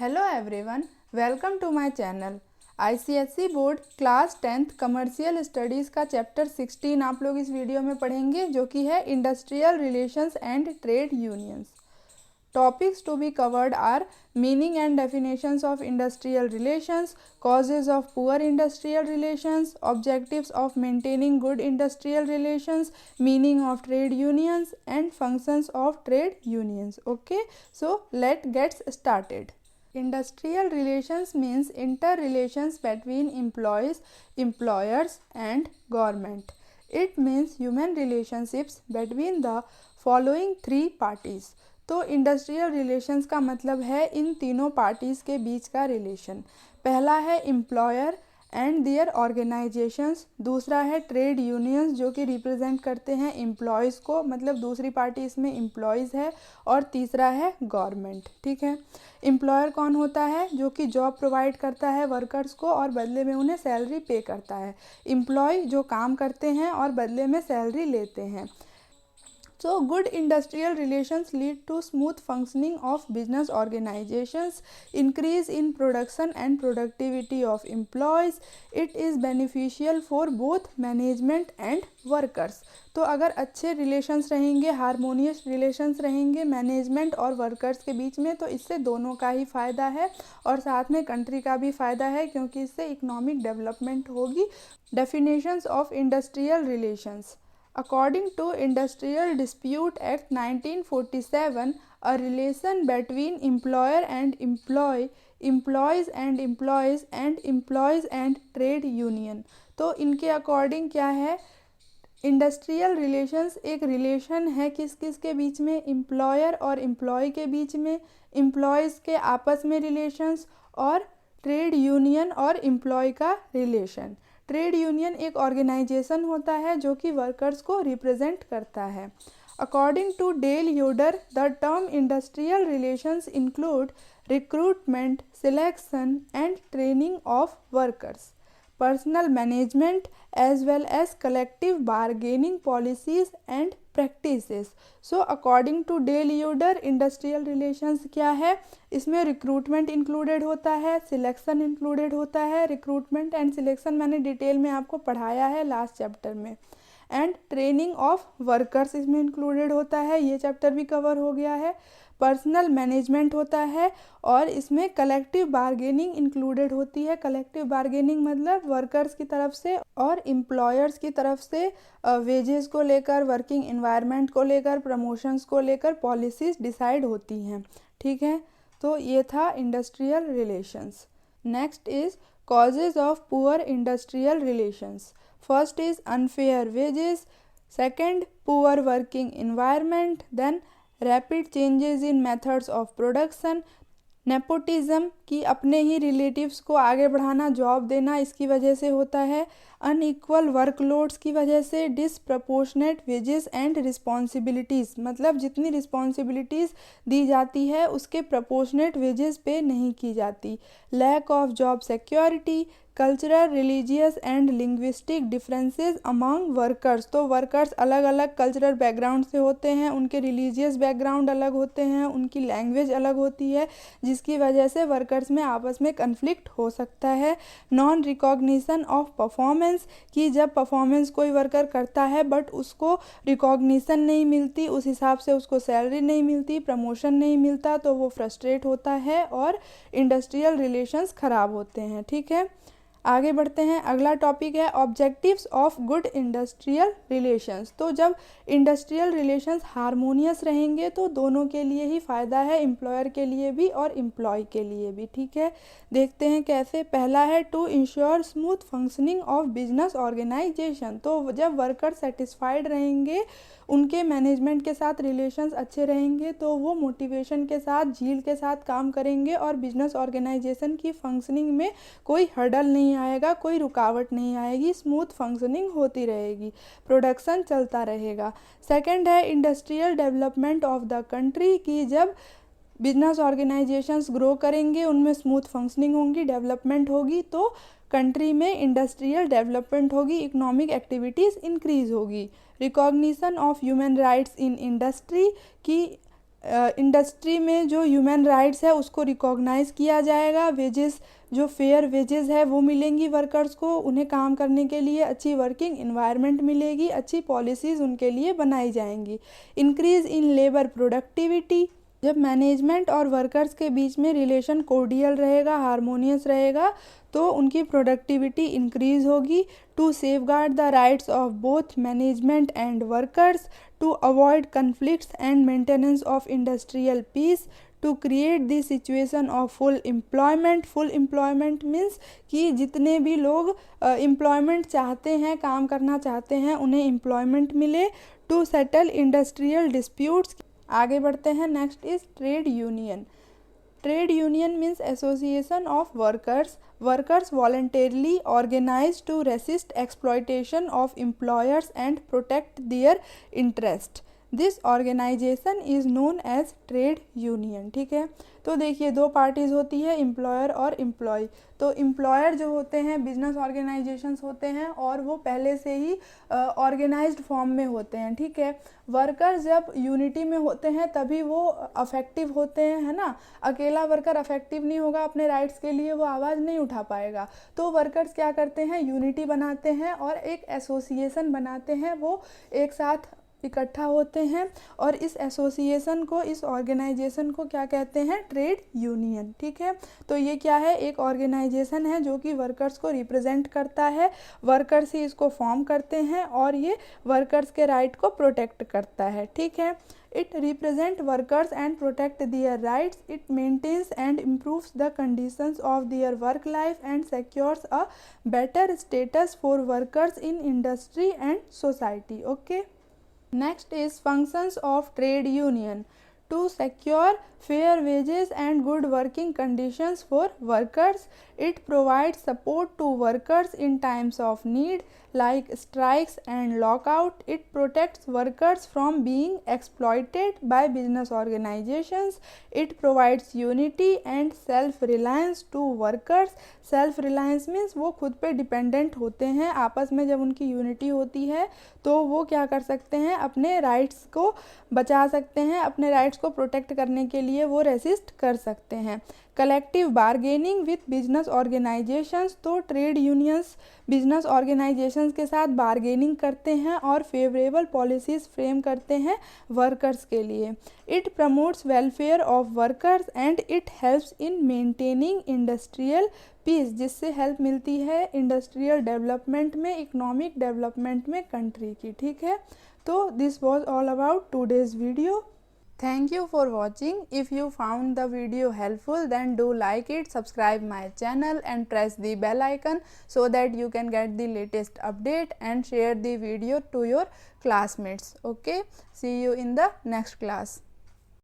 Hello everyone, welcome to my channel. ICSE board class 10th commercial studies का chapter 16 आप लोग इस video में पढ़ेंगे, जो कि है industrial relations and trade unions. Topics to be covered are meaning and definitions of industrial relations, causes of poor industrial relations, objectives of maintaining good industrial relations, meaning of trade unions and functions of trade unions. Okay, so let's get started. Industrial relations means interrelations between employees, employers and government. It means human relationships between the following three parties. तो industrial relations का मतलब है इन तीनों parties के बीच का relation. पहला है employer and there organisations, दूसरा है ट्रेड यूनियंस जो कि रिप्रेजेंट करते हैं एम्प्लॉयज़ को, मतलब दूसरी पार्टी इसमें एम्प्लॉयज़ है, और तीसरा है गवर्नमेंट। ठीक है, एम्प्लॉयर कौन होता है? जो कि जॉब प्रोवाइड करता है वर्कर्स को और बदले में उन्हें सैलरी पे करता है। एम्प्लॉय जो काम करते हैं और बदले में सैलरी लेते हैं। So good industrial relations lead to smooth functioning of business organizations, increase in production and productivity of employees. It is beneficial for both management and workers. तो अगर अच्छे रिलेशंस रहेंगे, हारमोनियस रिलेशंस रहेंगे मैनेजमेंट और workers के बीच में, तो इससे दोनों का ही फ़ायदा है और साथ में कंट्री का भी फ़ायदा है, क्योंकि इससे इकोनॉमिक डेवलपमेंट होगी। Definitions of industrial relations. According to Industrial Dispute Act 1947, a relation between employer and employee, employees and employees and employees and trade union। तो इनके अकॉर्डिंग क्या है? इंडस्ट्रियल रिलेशंस एक रिलेशन है किस किस के बीच में? एम्प्लॉयर और एम्प्लॉय के बीच में, एम्प्लॉयज़ के आपस में रिलेशंस, और ट्रेड यूनियन और एम्प्लॉय का रिलेशन। ट्रेड यूनियन एक ऑर्गेनाइजेशन होता है जो कि वर्कर्स को रिप्रेजेंट करता है। According to Dale Yoder, the term industrial relations include recruitment, selection and training of workers, personal management as well as collective bargaining policies and practices। So according to Dale Yoder, industrial relations क्या है? इसमें recruitment included होता है, selection included होता है। Recruitment and selection मैंने detail में आपको पढ़ाया है लास्ट चैप्टर में। एंड ट्रेनिंग ऑफ वर्कर्स इसमें इंक्लूडेड होता है, ये चैप्टर भी कवर हो गया है। पर्सनल मैनेजमेंट होता है और इसमें कलेक्टिव बार्गेनिंग इंक्लूडेड होती है। कलेक्टिव बार्गेनिंग मतलब वर्कर्स की तरफ से और एम्प्लॉयर्स की तरफ से वेजेस को लेकर, वर्किंग एनवायरनमेंट को लेकर, प्रमोशंस को लेकर पॉलिसीज डिसाइड होती हैं। ठीक है, तो ये था industrial relations. Next is causes of poor industrial relations. First is unfair wages, second poor working environment, then rapid changes in methods of production, nepotism की अपने ही रिलेटिव्स को आगे बढ़ाना, जॉब देना, इसकी वजह से होता है। अनइक्वल वर्कलोड्स की वजह से, डिसप्रपोर्शनेट वेजेस एंड रिस्पॉन्सिबिलिटीज़, मतलब जितनी रिस्पॉन्सिबिलिटीज़ दी जाती है उसके प्रपोर्शनेट वेजेस पे नहीं की जाती। Lack of job security, cultural, religious and linguistic differences among workers. तो वर्कर्स अलग अलग कल्चरल बैकग्राउंड से होते हैं, उनके रिलीजियस बैकग्राउंड अलग होते हैं, उनकी लैंग्वेज अलग होती है, जिसकी वजह से वर्कर्स में आपस में कन्फ्लिक्ट हो सकता है। नॉन रिकॉग्निशन ऑफ परफॉर्मेंस, कि जब परफॉर्मेंस कोई वर्कर करता है बट उसको रिकॉग्निशन नहीं मिलती, उस हिसाब से उसको सैलरी नहीं मिलती, प्रमोशन नहीं मिलता, तो वो फ्रस्ट्रेट होता है और इंडस्ट्रियल रिलेशंस ख़राब होते हैं। ठीक है, आगे बढ़ते हैं। अगला टॉपिक है objectives of good industrial relations. तो जब इंडस्ट्रियल रिलेशंस हारमोनियस रहेंगे तो दोनों के लिए ही फ़ायदा है, एम्प्लॉयर के लिए भी और एम्प्लॉय के लिए भी। ठीक है, देखते हैं कैसे। पहला है to ensure smooth functioning of business organisation. तो जब वर्कर सेटिस्फाइड रहेंगे, उनके मैनेजमेंट के साथ रिलेशंस अच्छे रहेंगे, तो वो मोटिवेशन के साथ, झील के साथ काम करेंगे और बिजनेस ऑर्गेनाइजेशन की फंक्शनिंग में कोई हर्डल नहीं आएगा, कोई रुकावट नहीं आएगी, स्मूथ फंक्शनिंग होती रहेगी, प्रोडक्शन चलता रहेगा। सेकंड है industrial development of the country, की जब बिजनेस ऑर्गेनाइजेशंस ग्रो करेंगे, उनमें स्मूथ फंक्शनिंग होंगी, डेवलपमेंट होगी, तो कंट्री में इंडस्ट्रियल डेवलपमेंट होगी, इकोनॉमिक एक्टिविटीज़ इंक्रीज होगी। Recognition of human rights in industry, की इंडस्ट्री में जो ह्यूमन राइट्स है उसको रिकॉग्नाइज़ किया जाएगा। वेजेस, जो फेयर वेजेस है वो मिलेंगी वर्कर्स को, उन्हें काम करने के लिए अच्छी वर्किंग इन्वायरमेंट मिलेगी, अच्छी पॉलिसीज़ उनके लिए बनाई जाएंगी। इंक्रीज़ इन लेबर प्रोडक्टिविटी, जब मैनेजमेंट और वर्कर्स के बीच में रिलेशन कोर्डियल रहेगा, हारमोनियस रहेगा, तो उनकी प्रोडक्टिविटी इंक्रीज़ होगी। To safeguard the rights of both management and workers, to avoid conflicts and maintenance of industrial peace, to create the situation of full employment. Full employment means कि जितने भी लोग employment चाहते हैं, काम करना चाहते हैं, उन्हें एम्प्लॉयमेंट मिले। To settle industrial disputes. आगे बढ़ते हैं, next is trade union. Trade union means association of workers. Workers voluntarily organize to resist exploitation of employers and protect their interest. This organisation is known as trade union. ठीक है, तो देखिए दो parties होती है, एम्प्लॉयर और employ. तो employer जो होते हैं बिजनेस ऑर्गेनाइजेशंस होते हैं और वो पहले से ही ऑर्गेनाइज्ड फॉर्म में होते हैं। ठीक है, वर्कर्स जब यूनिटी में होते हैं तभी वो अफेक्टिव होते हैं, है ना। अकेला वर्कर अफेक्टिव नहीं होगा, अपने राइट्स के लिए वो आवाज़ नहीं उठा पाएगा। तो वर्कर्स क्या करते हैं, यूनिटी बनाते हैं और एक एसोसिएशन बनाते हैं, वो एक साथ इकट्ठा होते हैं और इस एसोसिएशन को, इस ऑर्गेनाइजेशन को क्या कहते हैं, ट्रेड यूनियन। ठीक है, तो ये क्या है, एक ऑर्गेनाइजेशन है जो कि वर्कर्स को रिप्रेजेंट करता है। वर्कर्स ही इसको फॉर्म करते हैं और ये वर्कर्स के राइट को प्रोटेक्ट करता है। ठीक है, it represent workers and protect their rights, it maintains and improves the conditions of their work life and secures a better status for workers in industry and society. Okay, next is functions of trade union. To secure fair wages and good working conditions for workers, it provides support to workers in times of need like strikes and lockout. It protects workers from being exploited by business organizations. It provides unity and self-reliance to workers. Self-reliance means वो खुद पे dependent होते हैं, आपस में जब उनकी unity होती है तो वो क्या कर सकते हैं, अपने राइट्स को बचा सकते हैं, अपने राइट्स को प्रोटेक्ट करने के लिए वो रेसिस्ट कर सकते हैं। Collective bargaining with business organisations, तो ट्रेड यूनियंस बिजनेस ऑर्गेनाइजेशंस के साथ बारगेनिंग करते हैं और फेवरेबल पॉलिसीज़ फ्रेम करते हैं वर्कर्स के लिए। It promotes welfare of workers and it helps in maintaining industrial peace, जिससे हेल्प मिलती है इंडस्ट्रियल डेवलपमेंट में, इकोनॉमिक डेवलपमेंट में कंट्री की। ठीक है, तो this was all about today's video. Thank you for watching. If you found the video helpful, then do like it, subscribe my channel and press the bell icon so that you can get the latest update and share the video to your classmates. Okay, see you in the next class.